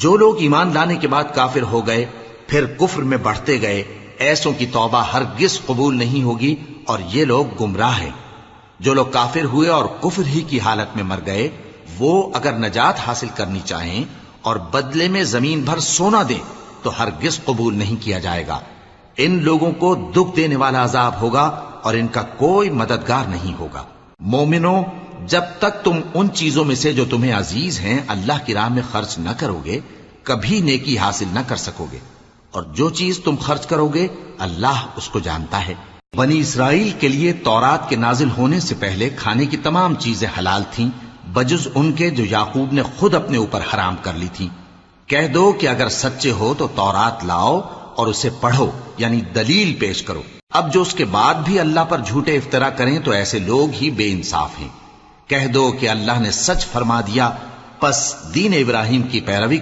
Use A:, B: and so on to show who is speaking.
A: جو لوگ ایمان لانے کے بعد کافر ہو گئے پھر کفر میں بڑھتے گئے، ایسوں کی توبہ ہرگز قبول نہیں ہوگی اور یہ لوگ گمراہ ہیں۔ جو لوگ کافر ہوئے اور کفر ہی کی حالت میں مر گئے، وہ اگر نجات حاصل کرنی چاہیں اور بدلے میں زمین بھر سونا دیں تو ہرگز قبول نہیں کیا جائے گا۔ ان لوگوں کو دکھ دینے والا عذاب ہوگا اور ان کا کوئی مددگار نہیں ہوگا۔ مومنوں، جب تک تم ان چیزوں میں سے جو تمہیں عزیز ہیں اللہ کی راہ میں خرچ نہ کرو گے، کبھی نیکی حاصل نہ کر سکو گے، اور جو چیز تم خرچ کرو گے اللہ اس کو جانتا ہے۔ بنی اسرائیل کے لیے تورات کے نازل ہونے سے پہلے کھانے کی تمام چیزیں حلال تھیں بجز ان کے جو یعقوب نے خود اپنے اوپر حرام کر لی تھی۔ کہہ دو کہ اگر سچے ہو تو تورات لاؤ اور اسے پڑھو، یعنی دلیل پیش کرو۔ اب جو اس کے بعد بھی اللہ پر جھوٹے افطرا کریں تو ایسے لوگ ہی بے انصاف ہیں۔ کہہ دو کہ اللہ نے سچ فرما دیا، پس دین ابراہیم کی پیروی کرو